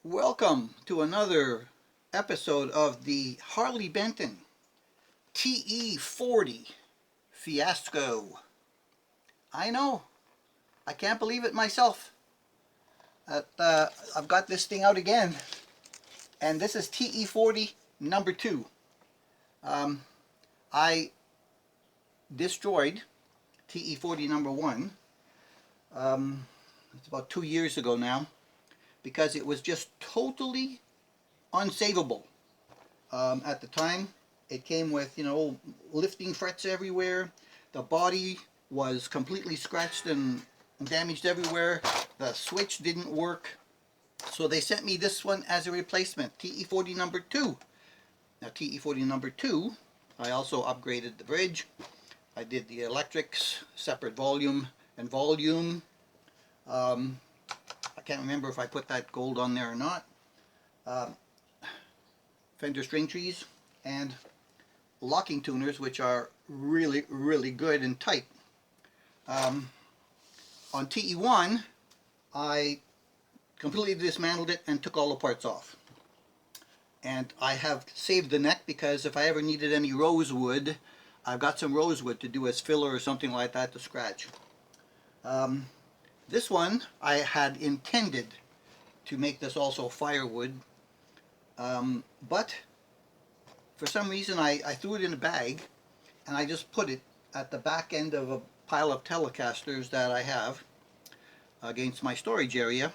Welcome to another episode of the Harley Benton TE40 Fiasco. I know, I can't believe it myself. I've got this thing out again, and this is TE40 number 2. I destroyed TE40 number 1. It's about 2 years ago now, because it was just totally unsavable. At the time, it came with, lifting frets everywhere. The body was completely scratched and damaged everywhere. The switch didn't work. So they sent me this one as a replacement, TE40 number 2. Now TE40 number 2, I also upgraded the bridge. I did the electrics, separate volume and volume. I can't remember if I put that gold on there or not. Fender string trees and locking tuners, which are really, really good and tight. On TE1, I completely dismantled it and took all the parts off. And I have saved the neck because if I ever needed any rosewood, I've got some rosewood to do as filler or something like that to scratch. This one, I had intended to make this also firewood, but for some reason I threw it in a bag and I just put it at the back end of a pile of Telecasters that I have against my storage area.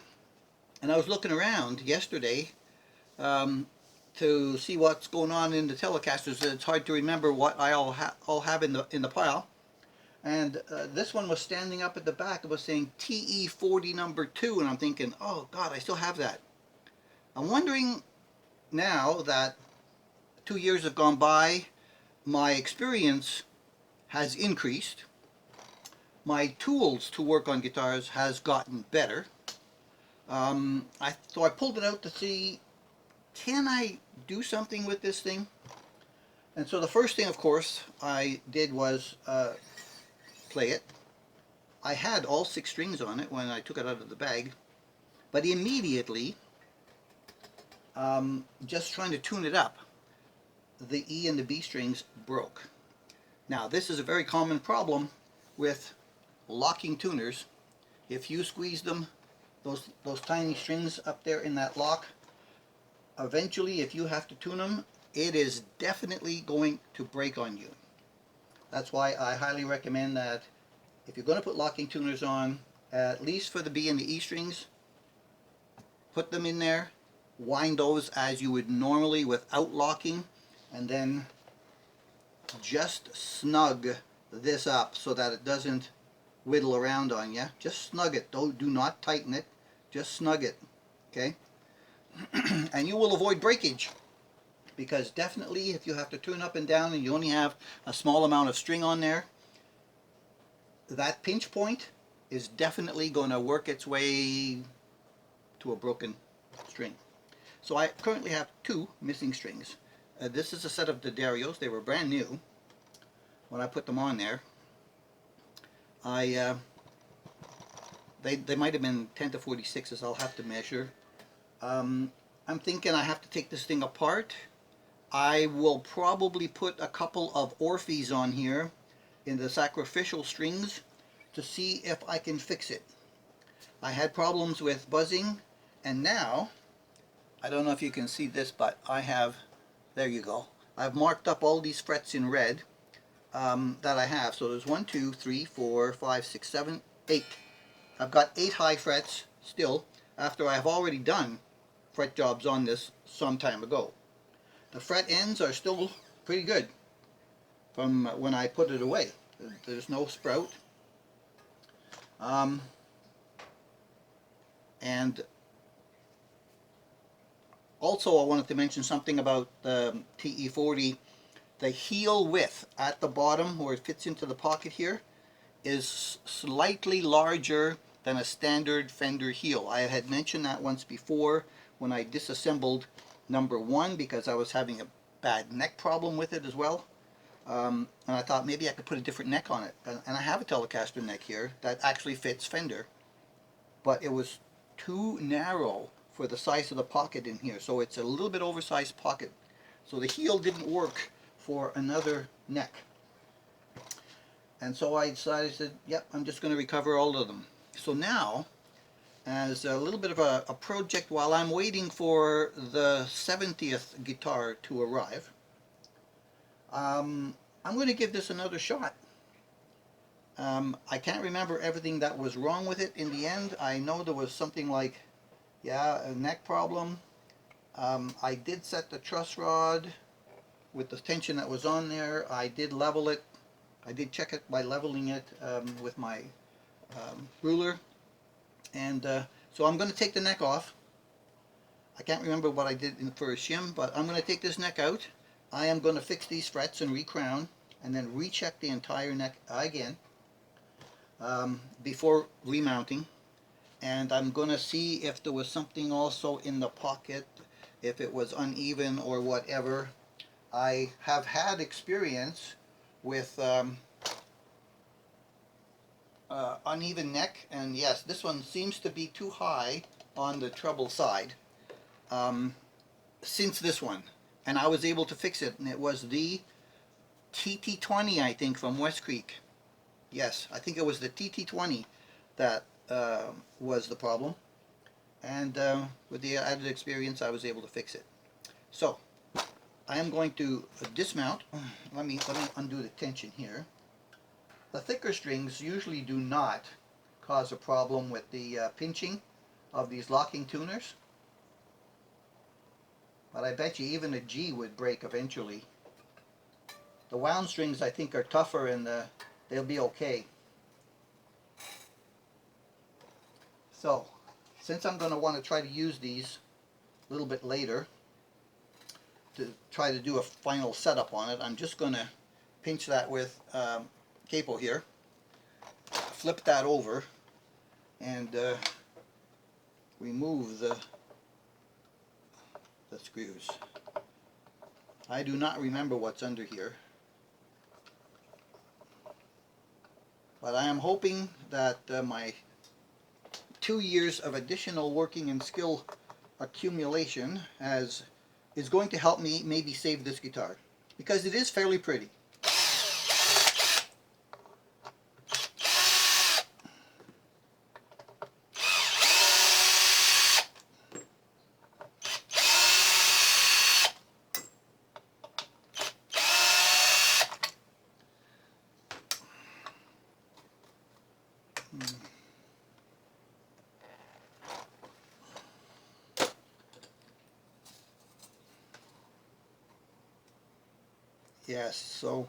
And I was looking around yesterday to see what's going on in the Telecasters. It's hard to remember what I all have in the pile. And this one was standing up at the back. It was saying TE40 number 2, and I'm thinking, oh God, I still have that. I'm wondering now that 2 years have gone by, my experience has increased. My tools to work on guitars has gotten better. So I pulled it out to see, can I do something with this thing? And so the first thing, of course, I did was play it. I had all 6 strings on it when I took it out of the bag, but immediately, just trying to tune it up, the E and the B strings broke. Now this is a very common problem with locking tuners. If you squeeze them, those tiny strings up there in that lock, eventually if you have to tune them, it is definitely going to break on you. That's why I highly recommend that if you're going to put locking tuners on, at least for the B and the E strings, put them in there, wind those as you would normally without locking, and then just snug this up so that it doesn't whittle around on you. Just snug it. Do not tighten it. Just snug it. Okay? And you will avoid breakage. Because definitely if you have to tune up and down and you only have a small amount of string on there, that pinch point is definitely going to work its way to a broken string. So I currently have 2 missing strings. This is a set of D'Addarios. They were brand new when I put them on there. They might have been 10 to 46s. I'll have to measure. I'm thinking I have to take this thing apart. I will probably put a couple of Orphees on here in the sacrificial strings to see if I can fix it. I had problems with buzzing, and now, I don't know if you can see this, but I have, there you go. I've marked up all these frets in red that I have. So there's 1, 2, 3, 4, 5, 6, 7, 8. I've got 8 high frets still, after I have already done fret jobs on this some time ago. The fret ends are still pretty good from when I put it away. There's no sprout. And also I wanted to mention something about the TE40. The heel width at the bottom where it fits into the pocket here is slightly larger than a standard Fender heel. I had mentioned that once before when I disassembled number 1 because I was having a bad neck problem with it as well. And I thought maybe I could put a different neck on it. And I have a Telecaster neck here that actually fits Fender, but it was too narrow for the size of the pocket in here. So it's a little bit oversized pocket. So the heel didn't work for another neck. And so I decided, yep, I'm just going to recover all of them. So now, as a little bit of a project while I'm waiting for the 70th guitar to arrive, I'm going to give this another shot. I can't remember everything that was wrong with it in the end. I know there was something like, yeah, a neck problem. I did set the truss rod with the tension that was on there. I did level it. I did check it by leveling it with my ruler. And so I'm going to take the neck off. I can't remember what I did for a shim, but I'm going to take this neck out. I am going to fix these frets and recrown, and then recheck the entire neck again before remounting. And I'm going to see if there was something also in the pocket, if it was uneven or whatever. I have had experience with uneven neck, and yes, this one seems to be too high on the treble side since this one, and I was able to fix it, and it was the TT20, I think, from West Creek. Yes, I think it was the TT20 that was the problem, and with the added experience I was able to fix it. So I am going to dismount. Let me undo the tension here. The thicker strings usually do not cause a problem with the pinching of these locking tuners, but I bet you even a G would break eventually. The wound strings I think are tougher, and they'll be okay. So since I'm going to want to try to use these a little bit later to try to do a final setup on it, I'm just going to pinch that with capo here, flip that over, and remove the screws. I do not remember what's under here, but I am hoping that my 2 years of additional working and skill accumulation is going to help me maybe save this guitar, because it is fairly pretty. Yes, so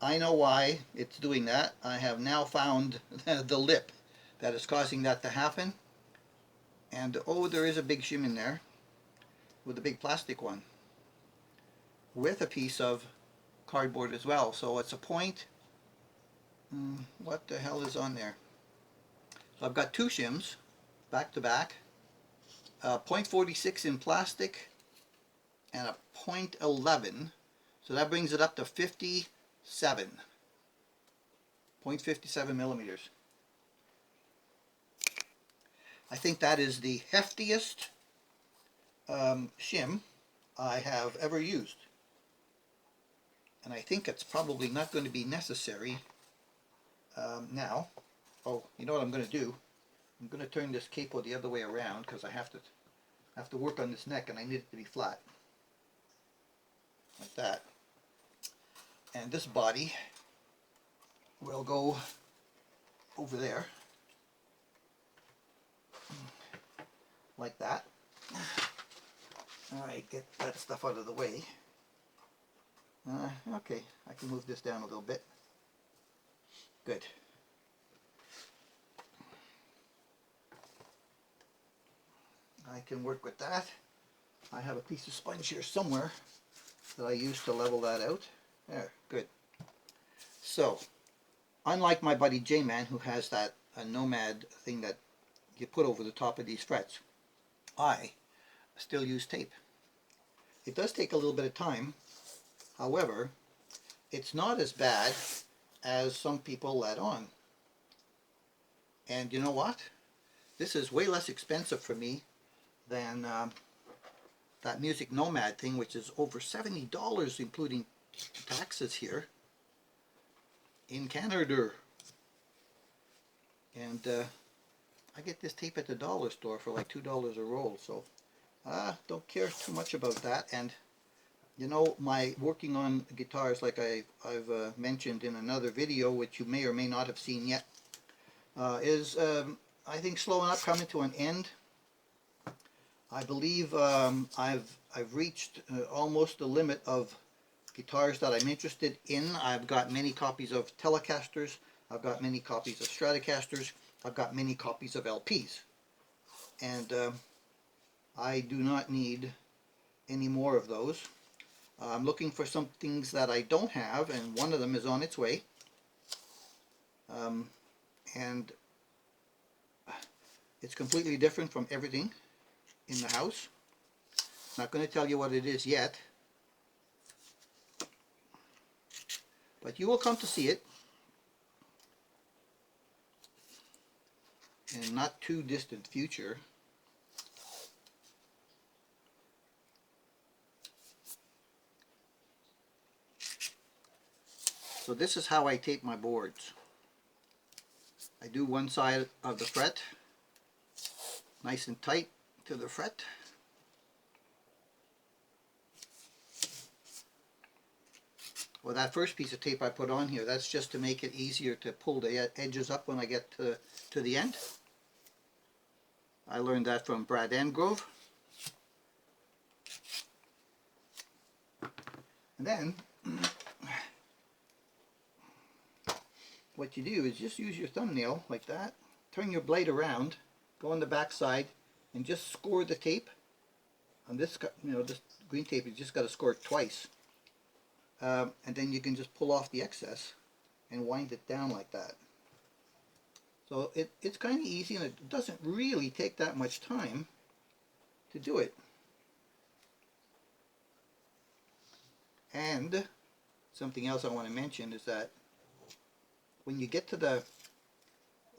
I know why it's doing that. I have now found the lip that is causing that to happen. And oh, there is a big shim in there with a big plastic one with a piece of cardboard as well. So it's a point. What the hell is on there? So I've got two shims back to back, a .46 in plastic and a .11. So that brings it up to 0.57 millimeters. I think that is the heftiest shim I have ever used. And I think it's probably not going to be necessary now. Oh, you know what I'm going to do? I'm going to turn this capo the other way around, because I have to work on this neck, and I need it to be flat. Like that. And this body will go over there, like that. Alright, get that stuff out of the way. Okay, I can move this down a little bit. Good. I can work with that. I have a piece of sponge here somewhere that I used to level that out. There, good. So, unlike my buddy J-Man, who has that Nomad thing that you put over the top of these frets, I still use tape. It does take a little bit of time. However, it's not as bad as some people let on. And you know what? This is way less expensive for me than that Music Nomad thing, which is over $70 including taxes here in Canada. And I get this tape at the dollar store for like $2 a roll, so don't care too much about that. And you know, my working on guitars, like I've mentioned in another video, which you may or may not have seen yet, is I think slowing up, coming to an end. I believe I've reached almost the limit of guitars that I'm interested in. I've got many copies of Telecasters, I've got many copies of Stratocasters, I've got many copies of LPs, and I do not need any more of those. I'm looking for some things that I don't have, and one of them is on its way. And it's completely different from everything in the house. Not going to tell you what it is yet, but you will come to see it in not too distant future. So this is how I tape my boards. I do one side of the fret nice and tight to the fret. Well, that first piece of tape I put on here, that's just to make it easier to pull the edges up when I get to the end. I learned that from Brad Engrove. And then what you do is just use your thumbnail like that, turn your blade around, go on the back side, and just score the tape. On this, you know, this green tape, you just got to score it twice. And then you can just pull off the excess and wind it down like that. So it's kind of easy, and it doesn't really take that much time to do it. And something else I want to mention is that when you get to the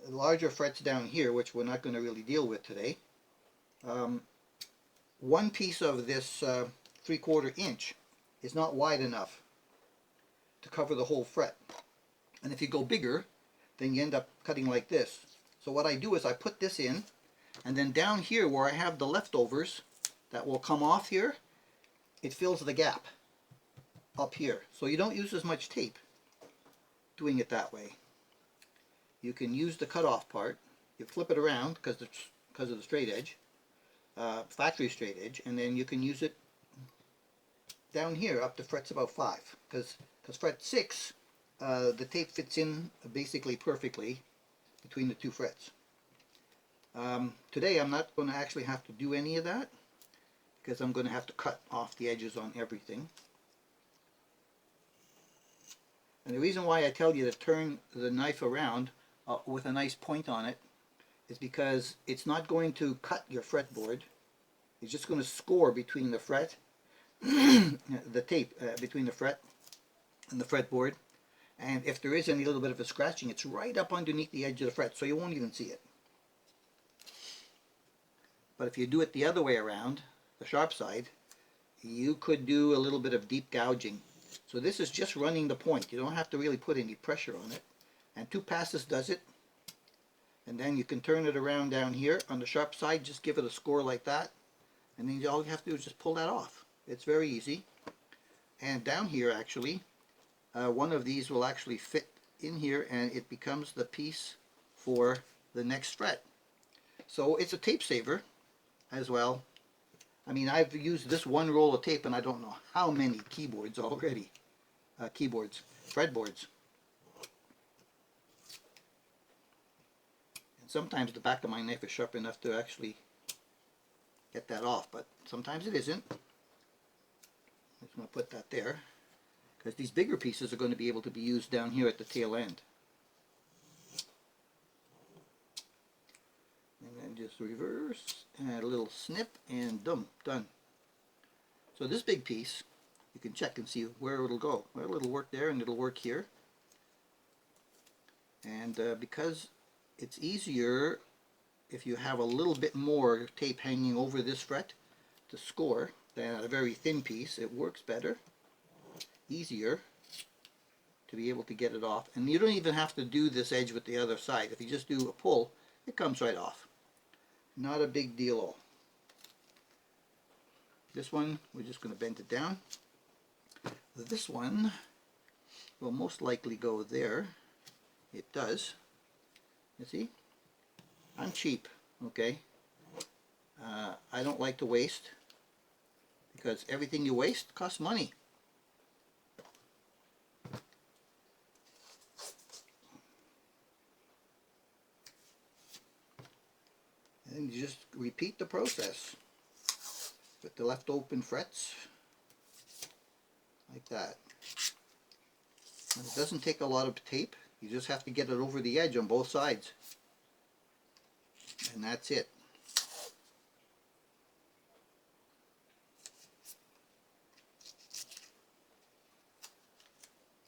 larger frets down here, which we're not going to really deal with today, one piece of this 3/4 inch is not wide enough to cover the whole fret. And if you go bigger, then you end up cutting like this. So what I do is I put this in, and then down here where I have the leftovers that will come off here, it fills the gap up here. So you don't use as much tape doing it that way. You can use the cutoff part, you flip it around because of the straight edge, factory straight edge, and then you can use it down here up to frets about 5, because fret 6 the tape fits in basically perfectly between the two frets. Today I'm not going to actually have to do any of that because I'm going to have to cut off the edges on everything. And the reason why I tell you to turn the knife around with a nice point on it is because it's not going to cut your fretboard. It's just going to score between the fret, the tape between the fret and the fretboard. And if there is any little bit of a scratching, it's right up underneath the edge of the fret, so you won't even see it. But if you do it the other way around, the sharp side, you could do a little bit of deep gouging. So this is just running the point. You don't have to really put any pressure on it. And 2 passes does it. And then you can turn it around down here on the sharp side, just give it a score like that. And then all you have to do is just pull that off. It's very easy. And down here actually, one of these will actually fit in here, and it becomes the piece for the next fret. So it's a tape saver as well. I mean, I've used this one roll of tape and I don't know how many keyboards already. Fretboards. And sometimes the back of my knife is sharp enough to actually get that off, but sometimes it isn't. I'm just going to put that there, because these bigger pieces are going to be able to be used down here at the tail end. And then just reverse, add a little snip, and done. So this big piece, you can check and see where it'll go. Well, it'll work there and it'll work here. And because it's easier if you have a little bit more tape hanging over this fret to score than a very thin piece, it works better, easier to be able to get it off. And you don't even have to do this edge with the other side. If you just do a pull, it comes right off. Not a big deal at all. This one, we're just going to bend it down. This one will most likely go there. It does. You see? I'm cheap, okay? I don't like to waste, because everything you waste costs money. And you just repeat the process with the left open frets, like that. And it doesn't take a lot of tape, you just have to get it over the edge on both sides. And that's it.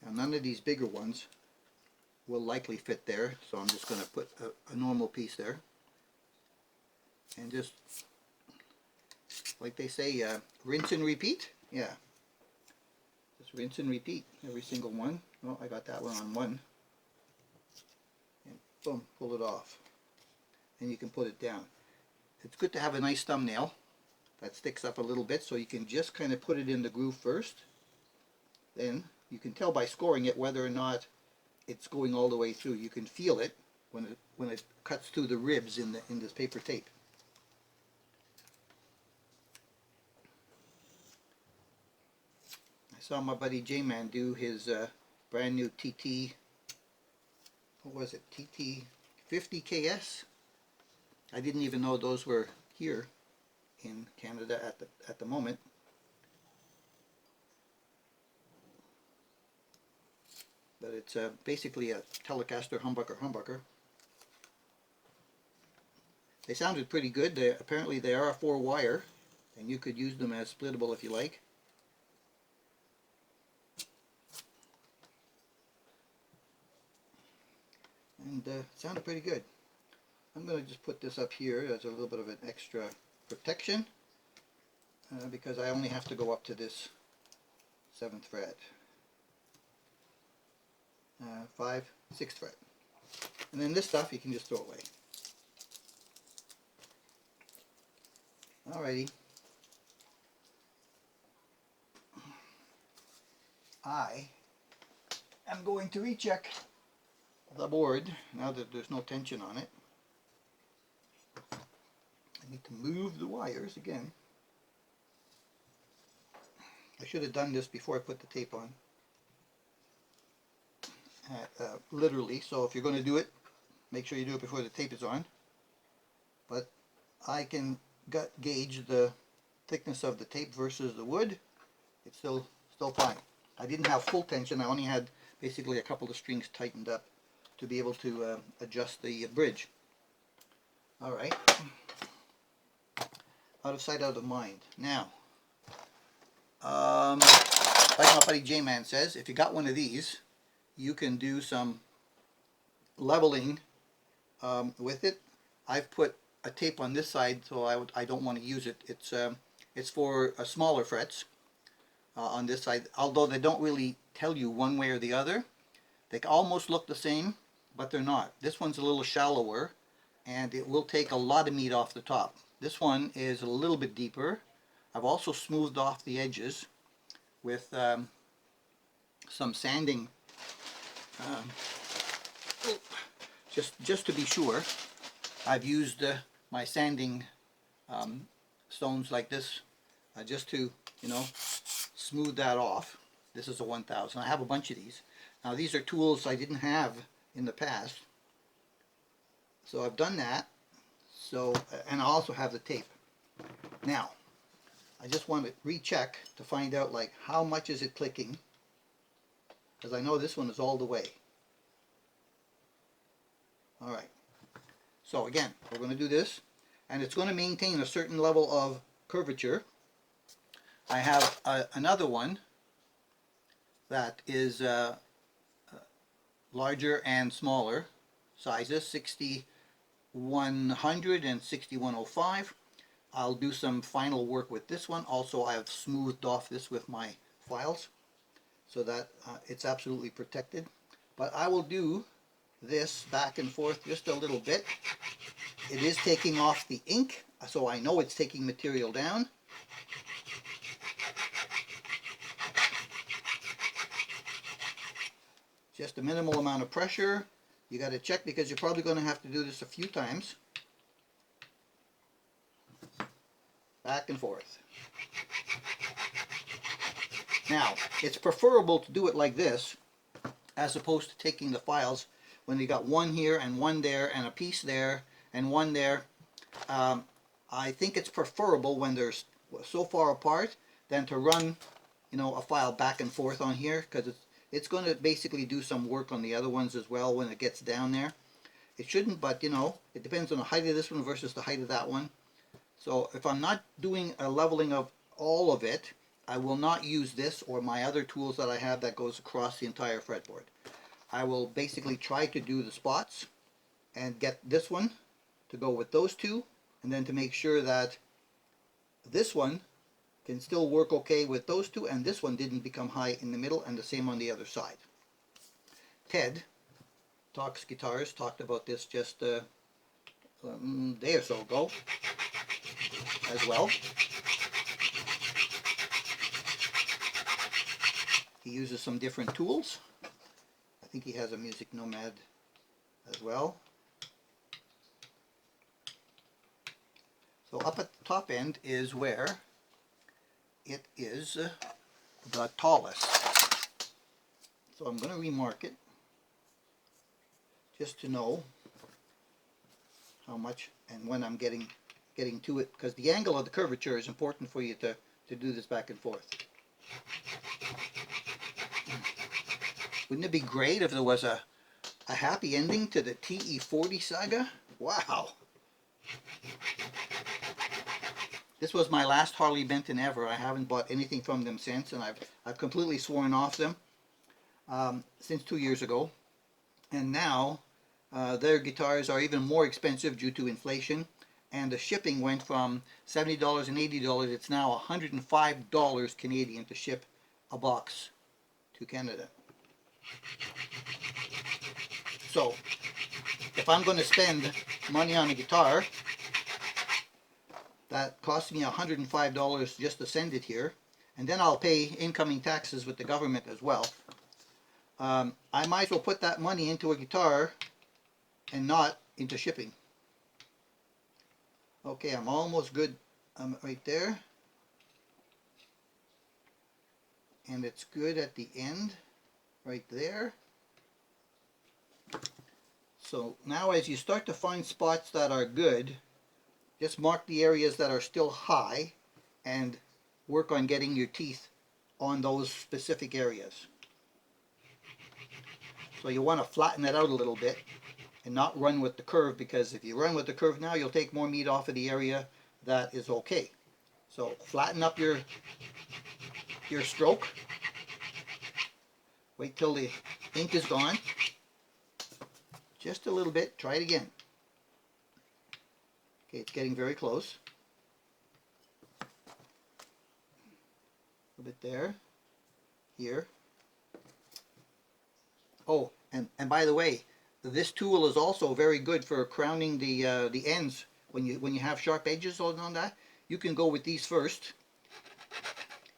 Now none of these bigger ones will likely fit there, so I'm just going to put a normal piece there. And just, like they say, rinse and repeat. Yeah. Just rinse and repeat every single one. Oh, I got that one on one. And boom, pull it off. And you can put it down. It's good to have a nice thumbnail that sticks up a little bit, so you can just kind of put it in the groove first. Then you can tell by scoring it whether or not it's going all the way through. You can feel it when it cuts through the ribs in this paper tape. I saw my buddy J-Man do his brand new TT, what was it, TT 50KS? I didn't even know those were here in Canada at the moment. But it's basically a Telecaster humbucker. They sounded pretty good. Apparently they are a 4-wire, and you could use them as splittable if you like. And it sounded pretty good. I'm going to just put this up here as a little bit of an extra protection, because I only have to go up to this 7th fret. 5th, 6th fret. And then this stuff you can just throw away. Alrighty. I am going to recheck the board now that there's no tension on it. I need to move the wires again. I should have done this before I put the tape on. Literally, so if you're going to do it, make sure you do it before the tape is on. But I can gauge the thickness of the tape versus the wood. It's still fine. I didn't have full tension. I only had basically a couple of strings tightened up to be able to adjust the bridge. Alright. Out of sight, out of mind. Now, like my buddy J-Man says, if you got one of these, you can do some leveling with it. I've put a tape on this side, so I don't want to use it. It's for smaller frets on this side, although they don't really tell you one way or the other. They almost look the same, but they're not. This one's a little shallower, and it will take a lot of meat off the top. This one is a little bit deeper. I've also smoothed off the edges with some sanding. Just to be sure, I've used my sanding stones like this just to, smooth that off. This is a 1000. I have a bunch of these. Now these are tools I didn't have in the past, so I've done that. So, and I also have the tape. Now, I just want to recheck to find out like how much is it clicking, because I know this one is all the way. Alright, so again, we're going to do this, and it's going to maintain a certain level of curvature. I have another one that is larger and smaller sizes, 60 100 and 6105. I'll do some final work with this one. Also, I have smoothed off this with my files so that it's absolutely protected. But I will do this back and forth just a little bit. It is taking off the ink, so I know it's taking material down. Just a minimal amount of pressure. You got to check because you're probably going to have to do this a few times. Back and forth. Now, it's preferable to do it like this as opposed to taking the files when you got one here and one there and a piece there and one there. I think it's preferable when they're so far apart than to run, you know, a file back and forth on here, because it's going to basically do some work on the other ones as well when it gets down there. It shouldn't, but you know, it depends on the height of this one versus the height of that one. So if I'm not doing a leveling of all of it, I will not use this or my other tools that I have that goes across the entire fretboard. I will basically try to do the spots and get this one to go with those two, and then to make sure that this one can still work okay with those two and this one didn't become high in the middle, and the same on the other side. Ted Talks Guitars talked about this just a day or so ago as well. He uses some different tools. I think he has a Music Nomad as well. So up at the top end is where it is the tallest. So I'm going to remark it just to know how much and when I'm getting to it, because the angle of the curvature is important for you to do this back and forth. Wouldn't it be great if there was a happy ending to the TE40 saga? Wow! This was my last Harley Benton ever. I haven't bought anything from them since, and I've completely sworn off them since 2 years ago. And now their guitars are even more expensive due to inflation, and the shipping went from $70 and $80. It's now $105 Canadian to ship a box to Canada. So if I'm going to spend money on a guitar that costs me $105 just to send it here, and then I'll pay incoming taxes with the government as well, I might as well put that money into a guitar and not into shipping. Okay, I'm almost good. I'm right there. And it's good at the end, right there. So now as you start to find spots that are good, just mark the areas that are still high and work on getting your teeth on those specific areas. So you want to flatten it out a little bit and not run with the curve, because if you run with the curve now, you'll take more meat off of the area that is okay. So flatten up your stroke. Wait till the ink is gone. Just a little bit. Try it again. Okay, it's getting very close. A bit there. Here. Oh, and by the way, this tool is also very good for crowning the ends. When you have sharp edges on that, you can go with these first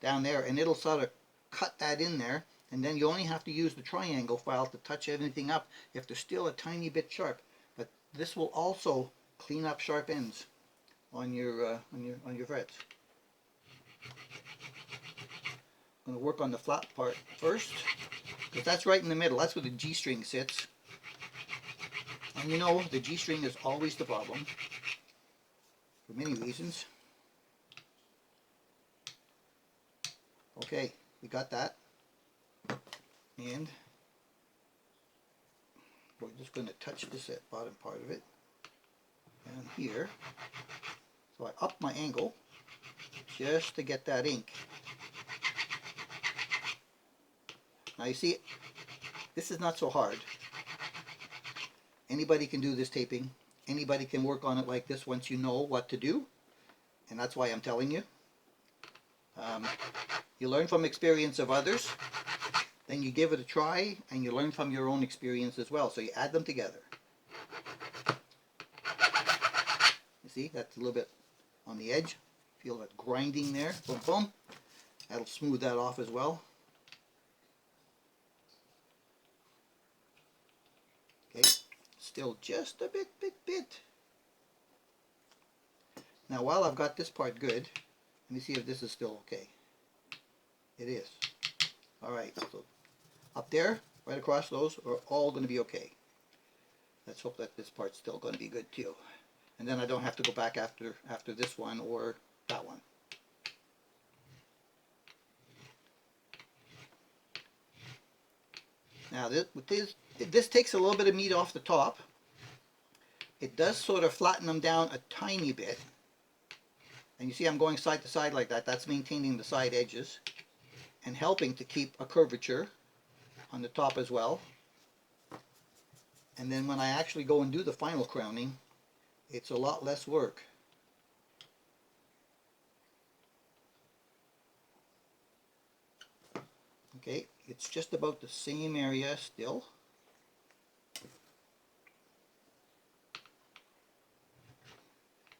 down there, and it'll sort of cut that in there, and then you only have to use the triangle file to touch anything up if they're still a tiny bit sharp. But this will also clean up sharp ends on your frets. I'm going to work on the flat part first, because that's right in the middle. That's where the G string sits. And you know, the G string is always the problem for many reasons. Okay, we got that. And we're just going to touch this at bottom part of it. And here. So I up my angle just to get that ink. Now you see, this is not so hard. Anybody can do this taping. Anybody can work on it like this once you know what to do, and that's why I'm telling you. You learn from experience of others, then you give it a try, and you learn from your own experience as well. So you add them together. You see, that's a little bit on the edge. Feel that grinding there. Boom, boom. That'll smooth that off as well. Okay, still just a bit. Now while I've got this part good, let me see if this is still okay. It is. Alright, so up there, right across those are all going to be okay. Let's hope that this part's still going to be good too. And then I don't have to go back after this one or that one. Now this takes a little bit of meat off the top. It does sort of flatten them down a tiny bit. And you see I'm going side to side like that. That's maintaining the side edges and helping to keep a curvature on the top as well. And then when I actually go and do the final crowning, it's a lot less work. Okay, it's just about the same area still.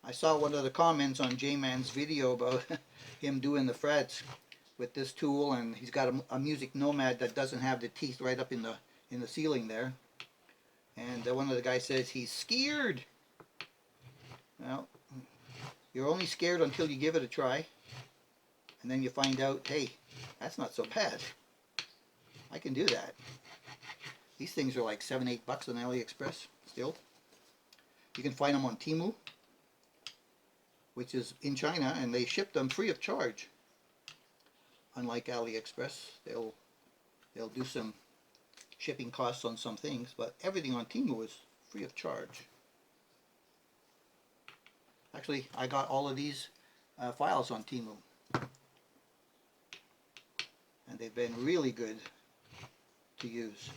I saw one of the comments on J-Man's video about him doing the frets with this tool, and he's got a Music Nomad that doesn't have the teeth right up in the ceiling there. And one of the guys says he's scared. Well, you're only scared until you give it a try, and then you find out, hey, that's not so bad. I can do that. These things are like $7, $8 on AliExpress still. You can find them on Temu, which is in China, and they ship them free of charge. Unlike AliExpress, they'll do some shipping costs on some things, but everything on Temu is free of charge. Actually, I got all of these files on Temu, and they've been really good to use.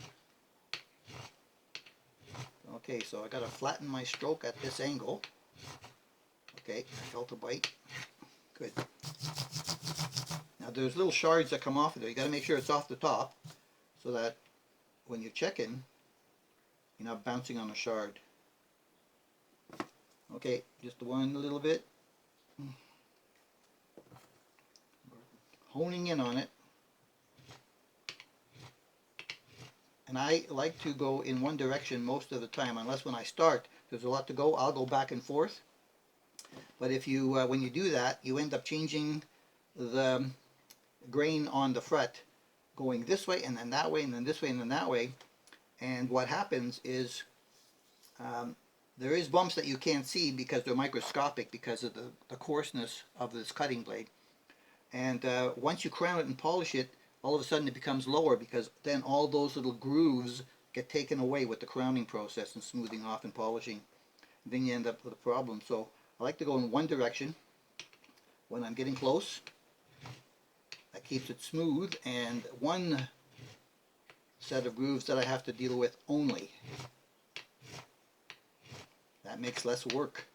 Okay, so I got to flatten my stroke at this angle. Okay, I felt a bite. Good. Now there's little shards that come off of there. You got to make sure it's off the top, so that when you're checking, you're not bouncing on a shard. Okay, just one little bit. Honing in on it. And I like to go in one direction most of the time, unless when I start there's a lot to go, I'll go back and forth. But if you, when you do that, you end up changing the grain on the fret, going this way and then that way and then this way and then that way. And what happens is there is bumps that you can't see because they're microscopic because of the coarseness of this cutting blade. And once you crown it and polish it, all of a sudden it becomes lower, because then all those little grooves get taken away with the crowning process and smoothing off and polishing. And then you end up with a problem. So I like to go in one direction when I'm getting close. That keeps it smooth, and one set of grooves that I have to deal with only. That makes less work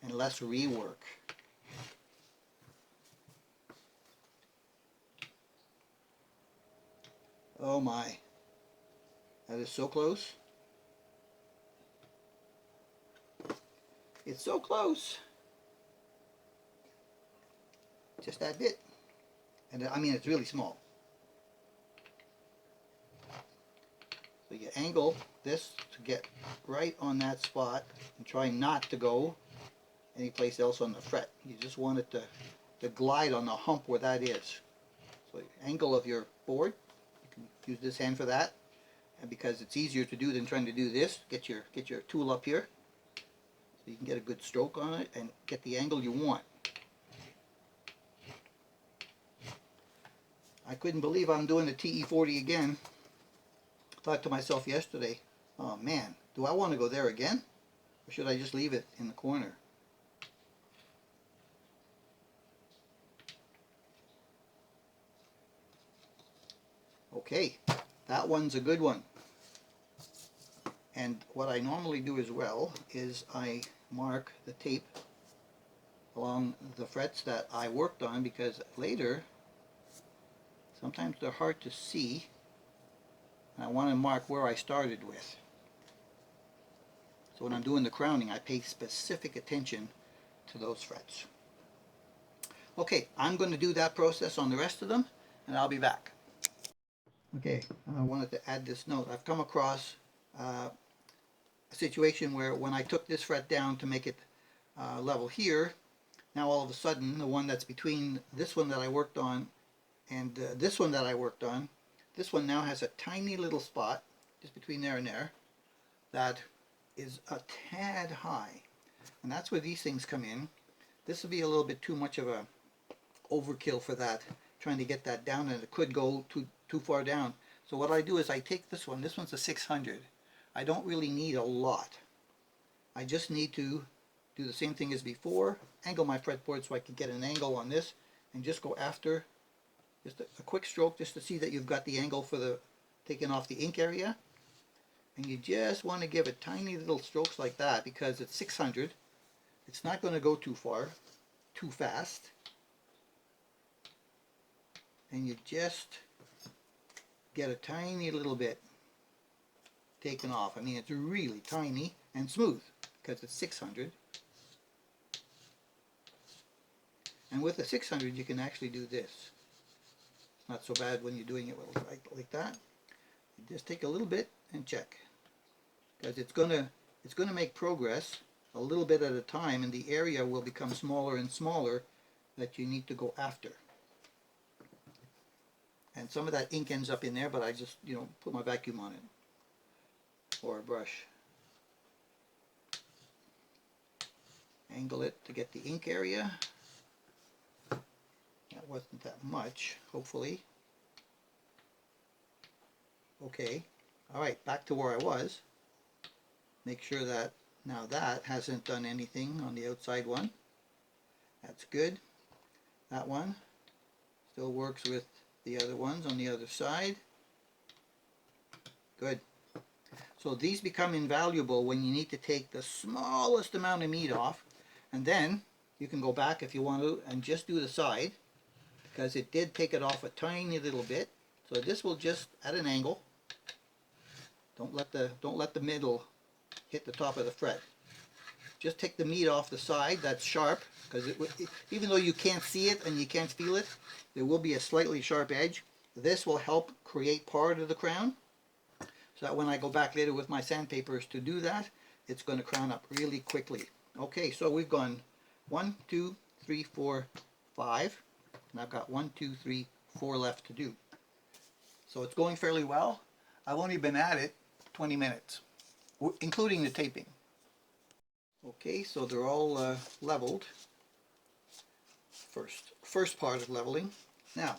and less rework. Oh my, that is so close. It's so close. Just that bit. And I mean, it's really small. So you angle this to get right on that spot and try not to go anyplace else on the fret. You just want it to glide on the hump where that is. So angle of your board, you can use this hand for that, and because it's easier to do than trying to do this, get your tool up here so you can get a good stroke on it and get the angle you want. I couldn't believe I'm doing the TE40 again. Thought to myself yesterday, oh man, do I want to go there again? Or should I just leave it in the corner? Okay, that one's a good one. And what I normally do as well is I mark the tape along the frets that I worked on, because later sometimes they're hard to see and I want to mark where I started with. So when I'm doing the crowning, I pay specific attention to those frets. Okay, I'm going to do that process on the rest of them and I'll be back. Okay, I wanted to add this note. I've come across a situation where when I took this fret down to make it level here, now all of a sudden the one that's between this one that I worked on and this one that I worked on, this one now has a tiny little spot just between there and there that is a tad high, and that's where these things come in. This would be a little bit too much of a overkill for that, trying to get that down, and it could go too far down. So what I do is I take this one's a 600. I don't really need a lot. I just need to do the same thing as before, angle my fretboard so I can get an angle on this, and just go after just a quick stroke just to see that you've got the angle for the taking off the ink area. And you just want to give it tiny little strokes like that, because it's 600. It's not going to go too far, too fast. And you just get a tiny little bit taken off. I mean, it's really tiny and smooth because it's 600. And with the 600 you can actually do this. It's not so bad when you're doing it like that. You just take a little bit and check, because it's gonna make progress a little bit at a time, and the area will become smaller and smaller that you need to go after. And some of that ink ends up in there, but I just, put my vacuum on it or a brush. Angle it to get the ink area. That wasn't that much, hopefully. Okay, alright, back to where I was. Make sure that now that hasn't done anything on the outside one. That's good. That one still works with the other ones on the other side. Good. So these become invaluable when you need to take the smallest amount of meat off, and then you can go back if you want to and just do the side, because it did take it off a tiny little bit. So this will just at an angle. Don't let the middle hit the top of the fret. Just take the meat off the side that's sharp, because even though you can't see it and you can't feel it, there will be a slightly sharp edge. This will help create part of the crown, so that when I go back later with my sandpapers to do that, it's going to crown up really quickly. Okay, so we've gone 1, 2, 3, 4, 5, and I've got 1, 2, 3, 4 left to do. So it's going fairly well. I've only been at it 20 minutes, including the taping. Okay, so they're all leveled. First part of leveling. Now,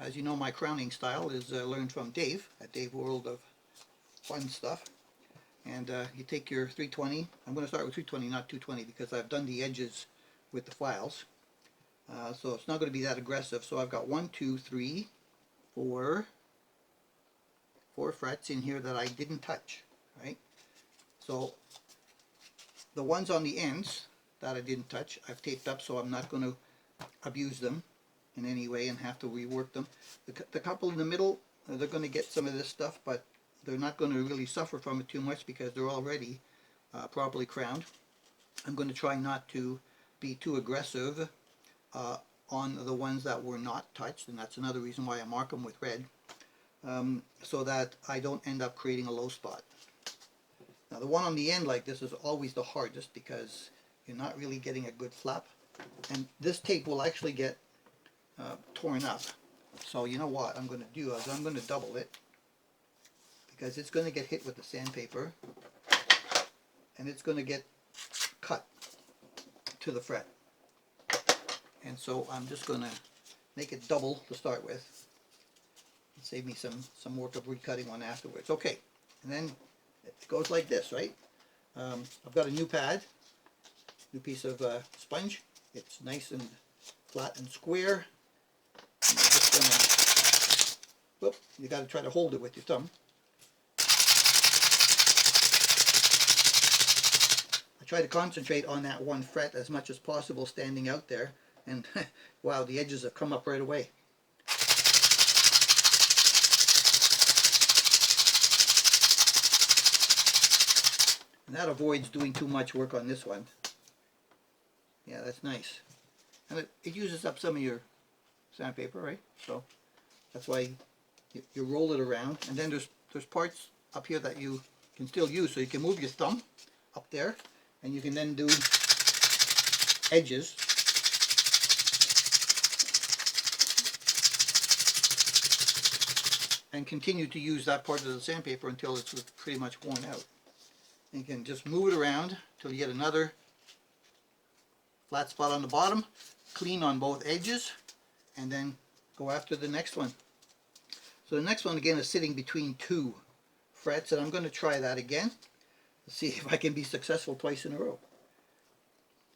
as you know, my crowning style is learned from Dave at Dave World of Fun Stuff. And you take your 320. I'm going to start with 320, not 220, because I've done the edges with the files. So it's not going to be that aggressive. So I've got 1, 2, 3, 4 frets in here that I didn't touch, right? So the ones on the ends that I didn't touch, I've taped up, so I'm not going to abuse them in any way and have to rework them. The couple in the middle, they're going to get some of this stuff, but they're not going to really suffer from it too much because they're already properly crowned. I'm going to try not to be too aggressive on the ones that were not touched, and that's another reason why I mark them with red, so that I don't end up creating a low spot. Now the one on the end like this is always the hardest because you're not really getting a good flap, and this tape will actually get torn up. So you know what I'm going to do is I'm going to double it, because it's going to get hit with the sandpaper and it's going to get cut to the fret. And so I'm just going to make it double to start with. Save me some work of recutting one afterwards. Okay, and then it goes like this, right? I've got a new pad, new piece of sponge. It's nice and flat and square. And you're just gonna, whoop, you got to try to hold it with your thumb. try to concentrate on that one fret as much as possible standing out there, and wow, the edges have come up right away. And that avoids doing too much work on this one. Yeah, that's nice. And it uses up some of your sandpaper, right? So that's why you roll it around. And then there's parts up here that you can still use. So you can move your thumb up there, and you can then do edges. And continue to use that part of the sandpaper until it's pretty much worn out. And you can just move it around until you get another flat spot on the bottom, clean on both edges, and then go after the next one. So the next one again is sitting between two frets, and I'm going to try that again. Let's see if I can be successful twice in a row.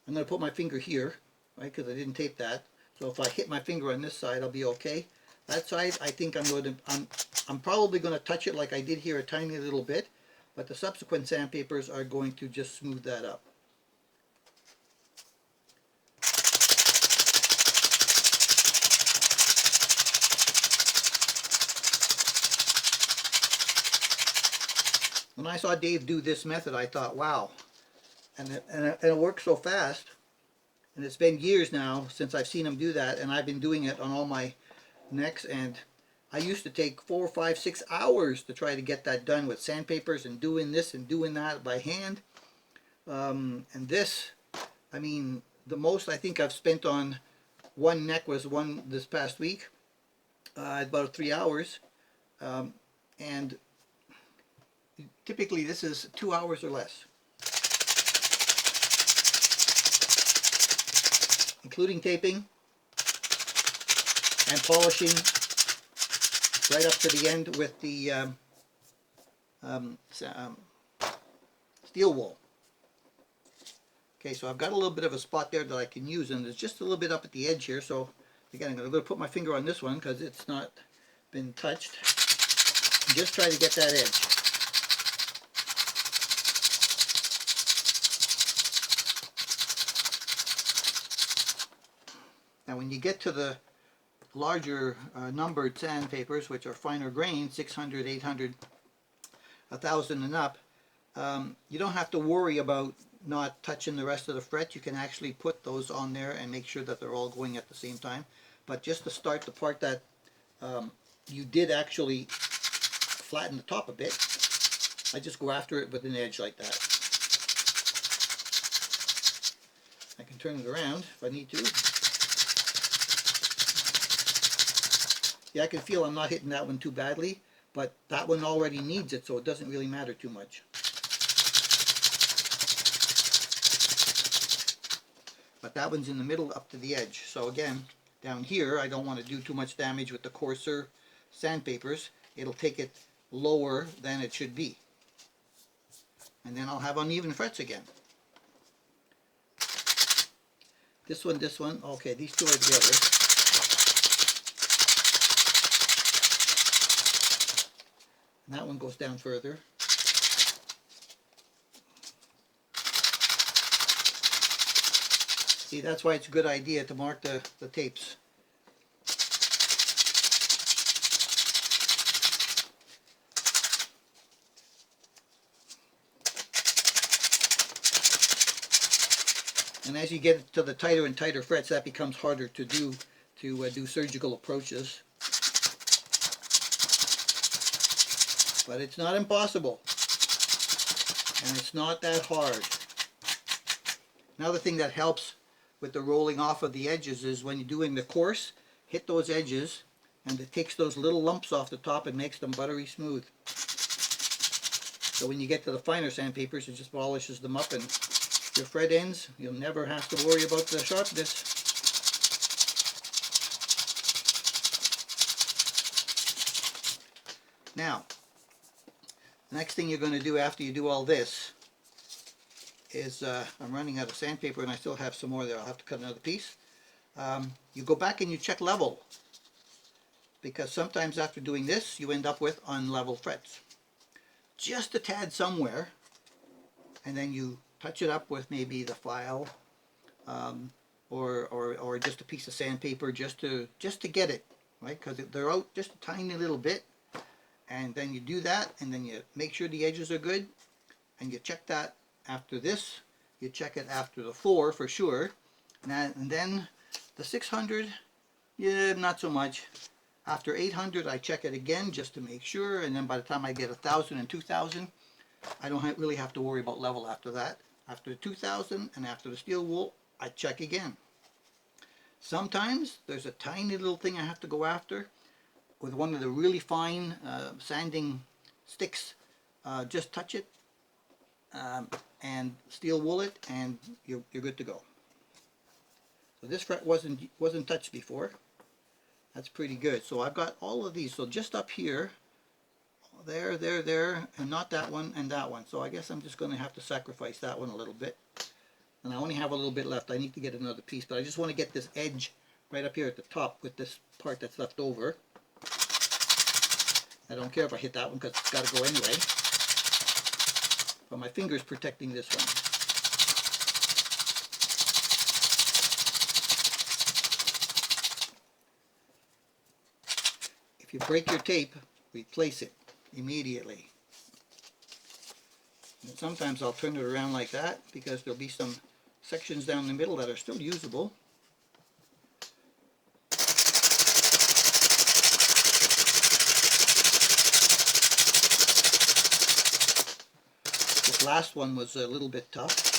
I'm going to put my finger here, right, because I didn't tape that. So if I hit my finger on this side, I'll be okay. That side, I think I'm probably going to touch it like I did here a tiny little bit, but the subsequent sandpapers are going to just smooth that up. When I saw Dave do this method, I thought, wow, and it works so fast. And it's been years now since I've seen him do that, and I've been doing it on all my necks, and I used to take 4, 5, 6 hours to try to get that done with sandpapers and doing this and doing that by hand. And this, I mean, the most I think I've spent on one neck was one this past week, about 3 hours, and typically this is 2 hours or less, including taping and polishing right up to the end with the steel wool. Okay, so I've got a little bit of a spot there that I can use, and there's just a little bit up at the edge here, so again I'm going to put my finger on this one because it's not been touched. Just try to get that edge. Now when you get to the larger numbered sandpapers, which are finer grain, 600, 800, 1000 and up, you don't have to worry about not touching the rest of the fret. You can actually put those on there and make sure that they're all going at the same time. But just to start the part that you did actually flatten the top a bit, I just go after it with an edge like that. I can turn it around if I need to. Yeah, I can feel I'm not hitting that one too badly, but that one already needs it, so it doesn't really matter too much. But that one's in the middle up to the edge. So again, down here, I don't want to do too much damage with the coarser sandpapers. It'll take it lower than it should be. And then I'll have uneven frets again. This one, okay, these two are together. And that one goes down further. See, that's why it's a good idea to mark the tapes. And as you get to the tighter and tighter frets, that becomes harder to do surgical approaches. But it's not impossible, and it's not that hard. Another thing that helps with the rolling off of the edges is when you're doing the coarse, hit those edges, and it takes those little lumps off the top and makes them buttery smooth. So when you get to the finer sandpapers, it just polishes them up, and your fret ends, you'll never have to worry about the sharpness. Now, the next thing you're going to do after you do all this is, I'm running out of sandpaper and I still have some more there. I'll have to cut another piece. You go back and you check level, because sometimes after doing this you end up with unlevel frets. Just a tad somewhere, and then you touch it up with maybe the file, or just a piece of sandpaper, just to get it right, because they're out just a tiny little bit. And then you do that, and then you make sure the edges are good, and you check that after this. You check it after the 4 for sure, and then the 600, yeah, not so much. After 800, I check it again just to make sure, and then by the time I get 1,000 and 2,000, I don't really have to worry about level after that. After 2,000 and after the steel wool, I check again. Sometimes there's a tiny little thing I have to go after with one of the really fine sanding sticks. Just touch it and steel wool it, and you're good to go. So this fret wasn't touched before. That's pretty good. So I've got all of these. So just up here, there, and not that one and that one. So I guess I'm just going to have to sacrifice that one a little bit. And I only have a little bit left. I need to get another piece, but I just want to get this edge right up here at the top with this part that's left over. I don't care if I hit that one because it's got to go anyway. But my finger's protecting this one. If you break your tape, replace it immediately. And sometimes I'll turn it around like that because there'll be some sections down the middle that are still usable. This last one was a little bit tough.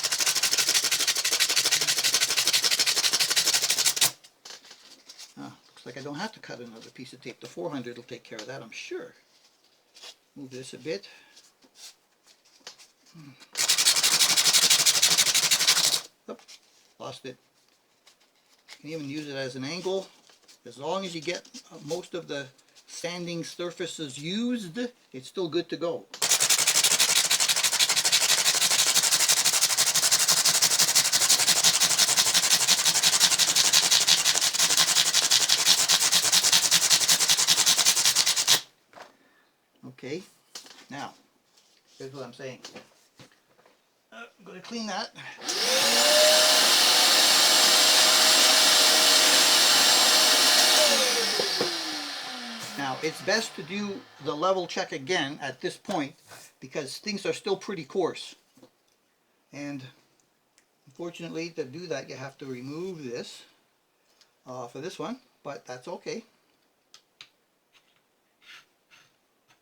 Looks like I don't have to cut another piece of tape. The 400 will take care of that, I'm sure. Move this a bit. Oh, lost it. You can even use it as an angle. As long as you get most of the sanding surfaces used, it's still good to go. Okay, now, here's what I'm saying. I'm going to clean that. Now, it's best to do the level check again at this point because things are still pretty coarse. And unfortunately, to do that, you have to remove this for this one, but that's okay.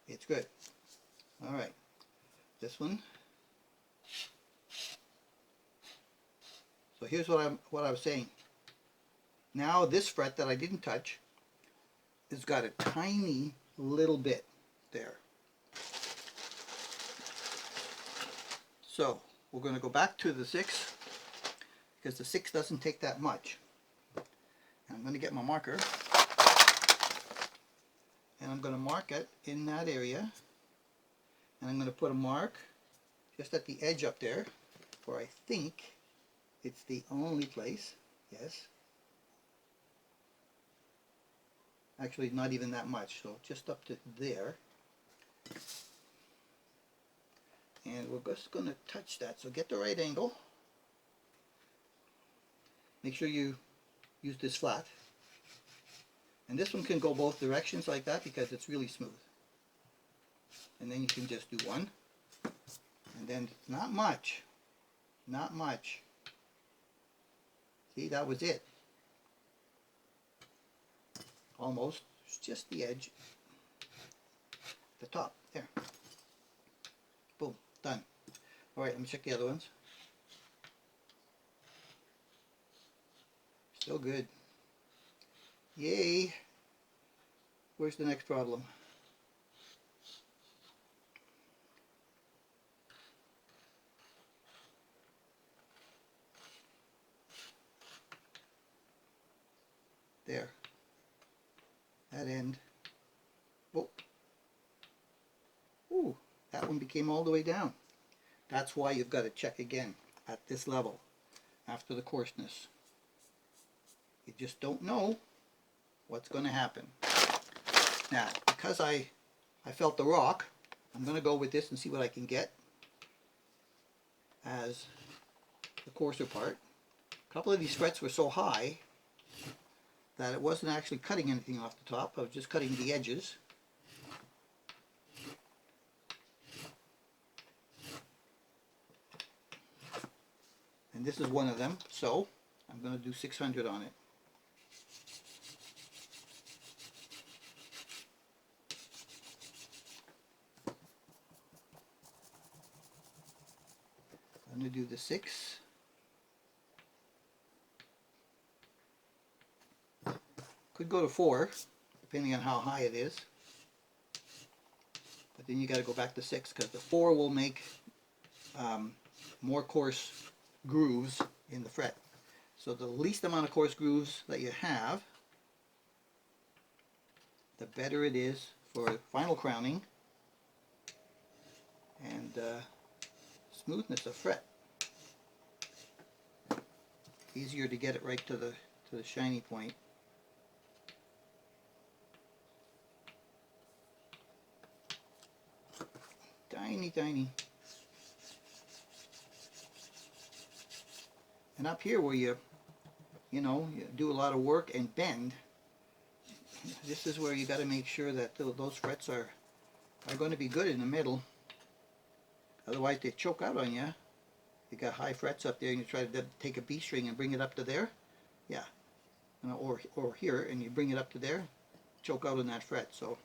It's good. All right, this one. So here's what I was saying. Now this fret that I didn't touch has got a tiny little bit there. So we're going to go back to the 6 because the 6 doesn't take that much. And I'm going to get my marker. And I'm going to mark it in that area, and I'm going to put a mark just at the edge up there, where I think it's the only place. Yes, actually not even that much, so just up to there, and we're just going to touch that. So get the right angle, make sure you use this flat. And this one can go both directions like that because it's really smooth. And then you can just do one. And then not much. Not much. See, that was it. Almost. It's just the edge. The top. There. Boom. Done. Alright, let me check the other ones. Still good. Yay! Where's the next problem? There. That end. Oh. Ooh, that one became all the way down. That's why you've got to check again at this level after the coarseness. You just don't know what's going to happen. Now, because I felt the rock, I'm going to go with this and see what I can get as coarser part. A couple of these frets were so high that it wasn't actually cutting anything off the top. I was just cutting the edges. And this is one of them, so I'm going to do 600 on it. I'm going to do the 6. Could go to 4, depending on how high it is. But then you got to go back to 6, because the 4 will make more coarse grooves in the fret. So the least amount of coarse grooves that you have, the better it is for final crowning and smoothness of fret. Easier to get it right to the shiny point. Tiny, tiny. And up here where you do a lot of work and bend, this is where you got to make sure that those frets are going to be good in the middle. Otherwise they choke out on you. You got high frets up there and you try to take a B string and bring it up to there. Yeah. Or here and you bring it up to there, choke out on that fret. So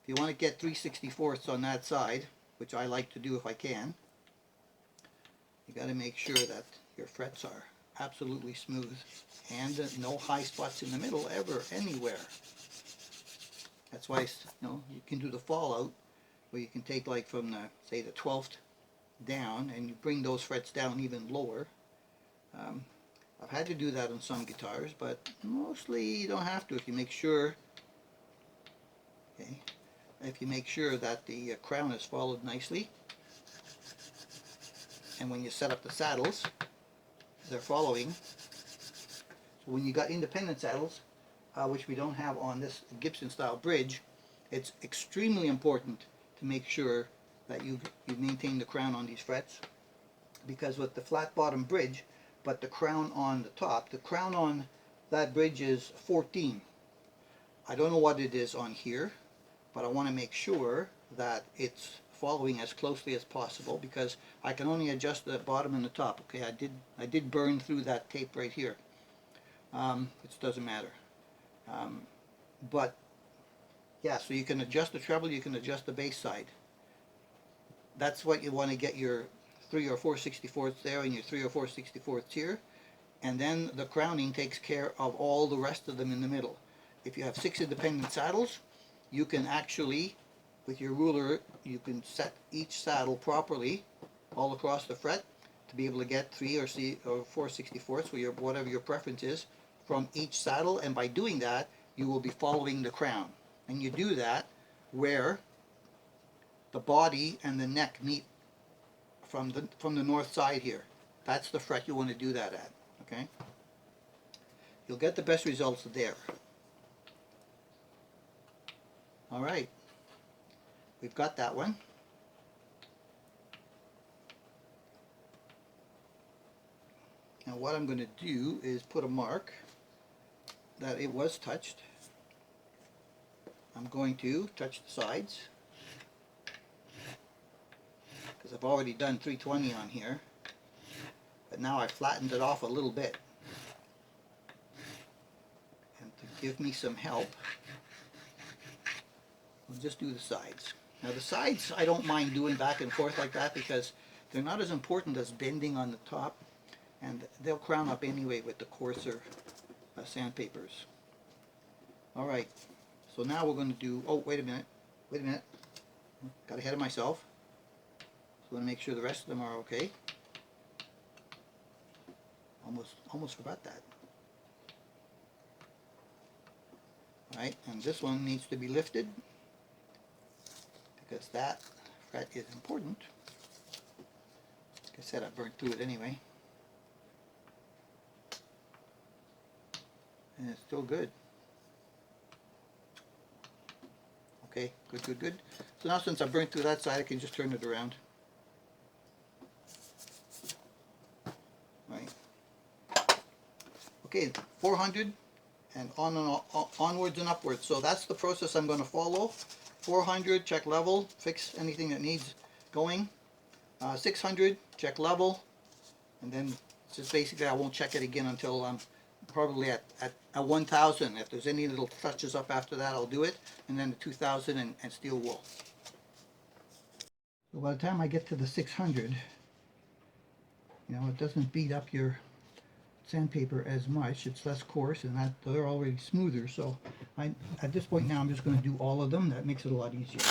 if you want to get 3/64ths on that side, which I like to do if I can, you got to make sure that your frets are absolutely smooth and no high spots in the middle ever, anywhere. That's why you can do the fallout, where you can take like from the, say, the 12th down and you bring those frets down even lower. I've had to do that on some guitars, but mostly you don't have to if you make sure. Okay, if you make sure that the crown is followed nicely, and when you set up the saddles, they're following. So when you got independent saddles, which we don't have on this Gibson style bridge, it's extremely important to make sure that you maintain the crown on these frets, because with the flat bottom bridge, but the crown on the top, the crown on that bridge is 14. I don't know what it is on here, but I want to make sure that it's following as closely as possible, because I can only adjust the bottom and the top. Okay, I did burn through that tape right here, which doesn't matter. But yeah, so you can adjust the treble, you can adjust the bass side. That's what you want to get your 3 or 4/64ths there and your 3 or 4/64ths here, and then the crowning takes care of all the rest of them in the middle. If you have 6 independent saddles, you can actually, with your ruler, you can set each saddle properly all across the fret to be able to get 3 or 4/64ths, whatever your preference is, from each saddle, and by doing that you will be following the crown. And you do that where the body and the neck meet from the north side here. That's the fret you want to do that at. Okay? You'll get the best results there. Alright, we've got that one. Now what I'm going to do is put a mark that it was touched. I'm going to touch the sides, because I've already done 320 on here, but now I flattened it off a little bit. And to give me some help, we'll just do the sides. Now the sides I don't mind doing back and forth like that, because they're not as important as bending on the top, and they'll crown up anyway with the coarser sandpapers. Alright, so now we're going to do, oh wait a minute, got ahead of myself. So I want to make sure the rest of them are okay. Almost forgot that. Alright, and this one needs to be lifted, because that fret is important. Like I said, I burnt through it anyway. And it's still good. Okay, good. So now since I burnt through that side, I can just turn it around. Okay, 400 and onwards and upwards. So that's the process I'm going to follow. 400, check level, fix anything that needs going. 600, check level, and then just basically I won't check it again until I'm probably at 1,000. If there's any little touches up after that, I'll do it, and then the 2,000 and steel wool. So by the time I get to the 600, you know, it doesn't beat up your sandpaper as much. It's less coarse, and that they're already smoother. So at this point now, I'm just going to do all of them. That makes it a lot easier.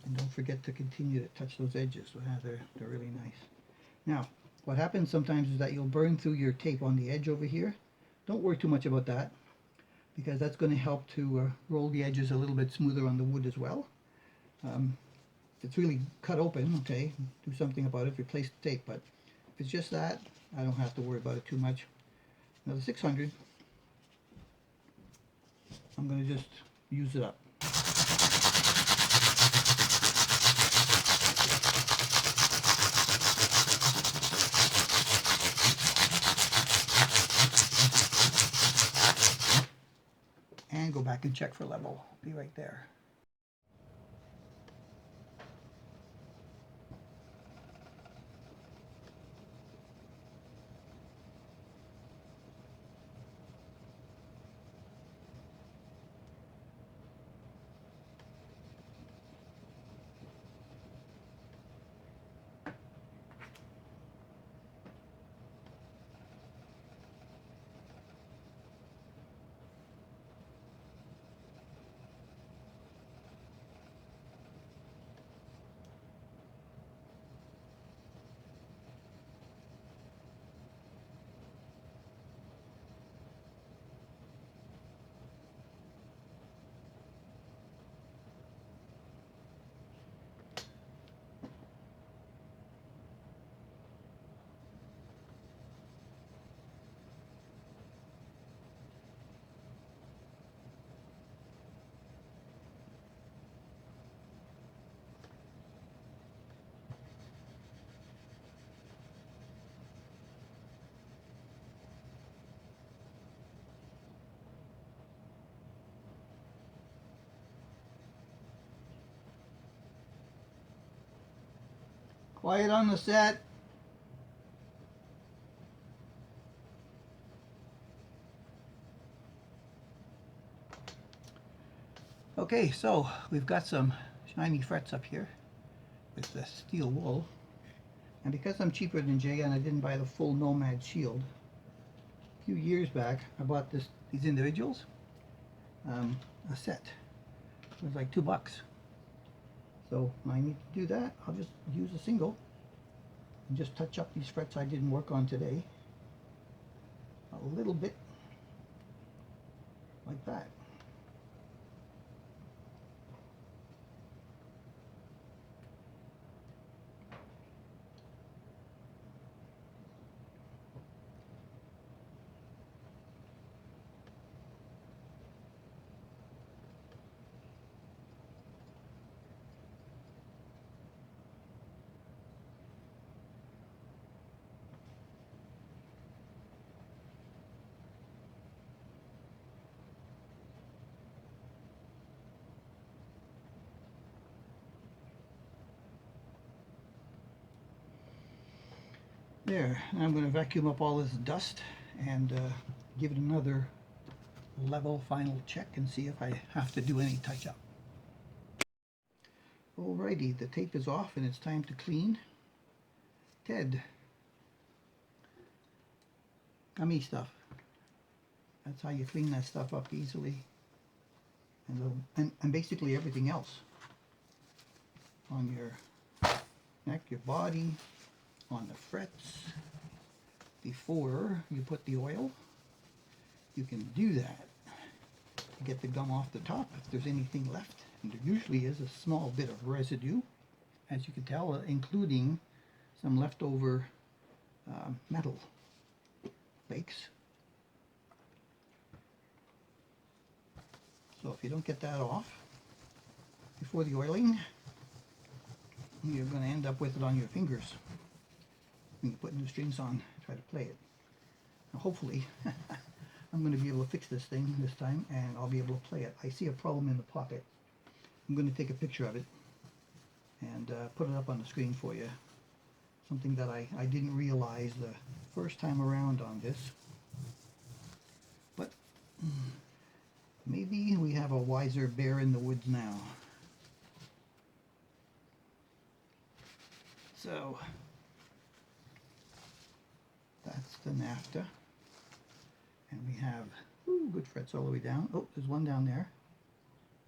And don't forget to continue to touch those edges. So they're really nice. Now, what happens sometimes is that you'll burn through your tape on the edge over here. Don't worry too much about that, because that's going to help to roll the edges a little bit smoother on the wood as well. If it's really cut open, okay, do something about it, replace the tape, but if it's just that, I don't have to worry about it too much. Now the 600, I'm going to just use it up. And go back and check for level. Be right there. Quiet on the set. Okay, so we've got some shiny frets up here with the steel wool. And because I'm cheaper than Jay and I didn't buy the full Nomad shield, a few years back I bought these individuals, a set. It was like $2. So when I need to do that, I'll just use a single and just touch up these frets I didn't work on today a little bit, like that. There, and I'm going to vacuum up all this dust and give it another level final check and see if I have to do any touch-up. Alrighty, the tape is off and it's time to clean. Ted, gummy stuff. That's how you clean that stuff up easily. And basically everything else on your neck, your body, on the frets. Before you put the oil, you can do that to get the gum off the top if there's anything left. And there usually is a small bit of residue, as you can tell, including some leftover metal flakes. So if you don't get that off before the oiling, you're going to end up with it on your fingers when you're putting the strings on, try to play it. Now hopefully I'm going to be able to fix this thing this time and I'll be able to play it. I see a problem in the pocket. I'm going to take a picture of it and put it up on the screen for you. Something that I didn't realize the first time around on this. But maybe we have a wiser bear in the woods now. So that's the NAFTA. And we have good frets all the way down. Oh, there's one down there.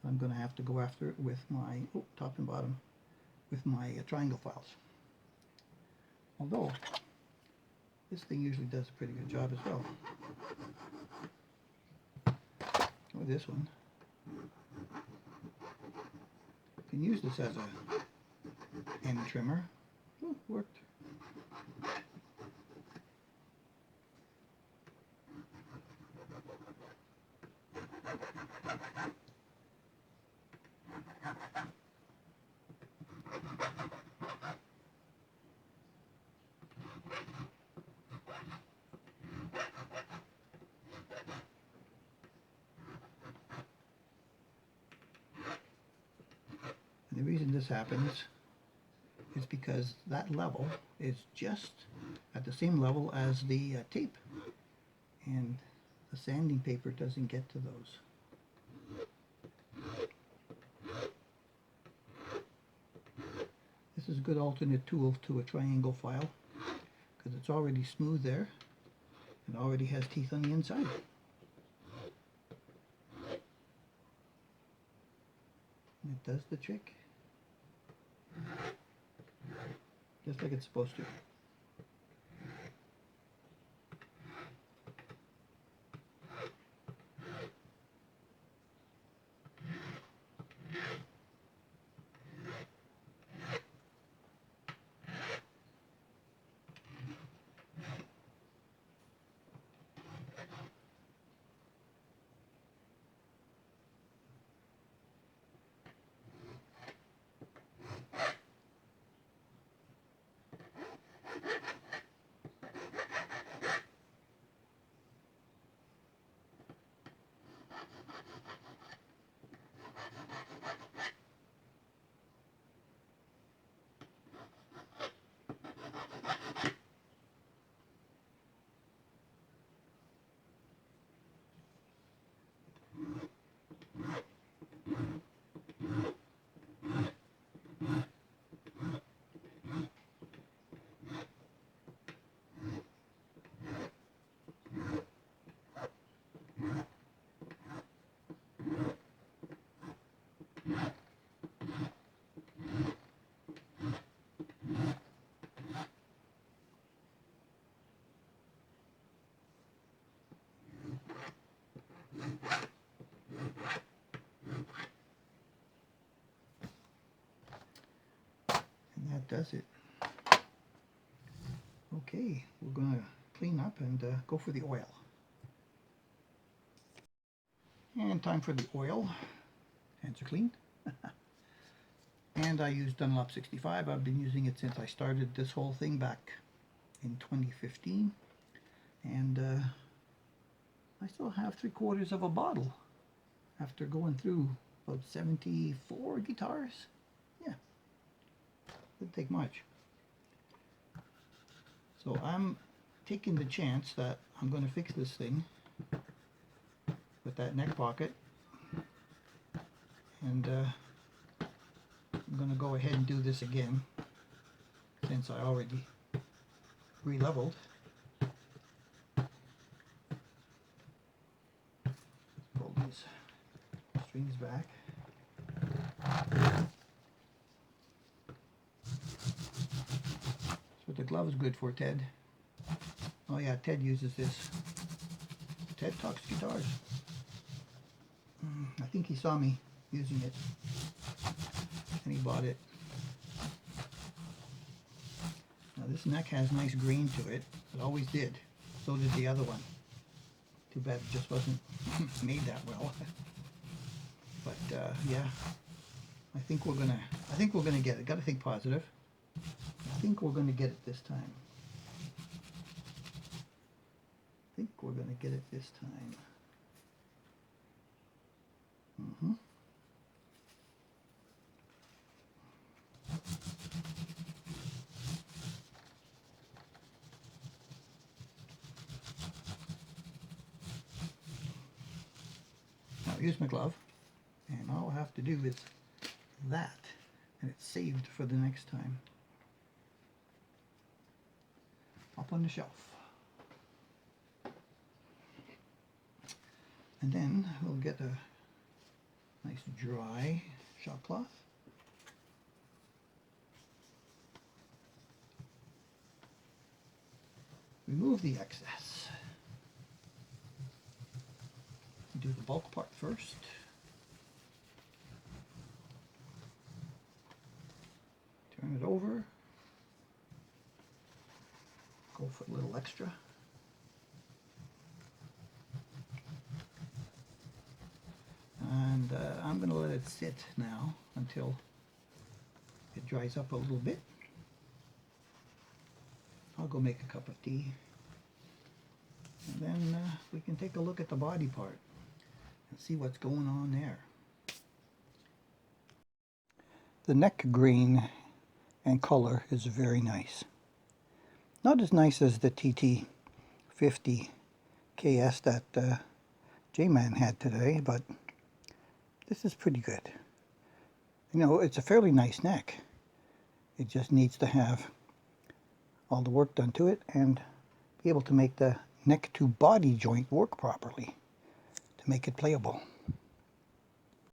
I'm going to have to go after it with my top and bottom with my triangle files. Although this thing usually does a pretty good job as well. Or this one. You can use this as a end trimmer. Oh, worked. And the reason this happens is because that level is just at the same level as the tape, and the sanding paper doesn't get to those. This is a good alternate tool to a triangle file because it's already smooth there and already has teeth on the inside. And it does the trick just like it's supposed to. That does it. Okay, we're going to clean up and go for the oil. And time for the oil. Hands are clean. And I use Dunlop 65. I've been using it since I started this whole thing back in 2015. And I still have 3/4 of a bottle after going through about 74 guitars. Yeah. Didn't take much. So I'm taking the chance that I'm going to fix this thing with that neck pocket, and I'm going to go ahead and do this again since I already re-leveled. Pull these strings back. What the glove is good for, Ted. Oh yeah, Ted uses this. Ted Talks Guitars. I think he saw me using it and he bought it. Now this neck has nice grain to it. It always did. So did the other one. Too bad it just wasn't made that well. But yeah, I think we're gonna get it. Got to think positive. I think we're gonna get it this time. I think we're gonna get it this time. Mm-hmm. Now here's my glove, and all I have to do is that, and it's saved for the next time. Up on the shelf. And then we'll get a nice dry shop cloth. Remove the excess. Do the bulk part first. Turn it over. Go for a little extra. And I'm going to let it sit now until it dries up a little bit. I'll go make a cup of tea. And then we can take a look at the body part and see what's going on there. The neck green and color is very nice. Not as nice as the TT50 KS that J-Man had today, but this is pretty good. You know, it's a fairly nice neck. It just needs to have all the work done to it and be able to make the neck to body joint work properly to make it playable.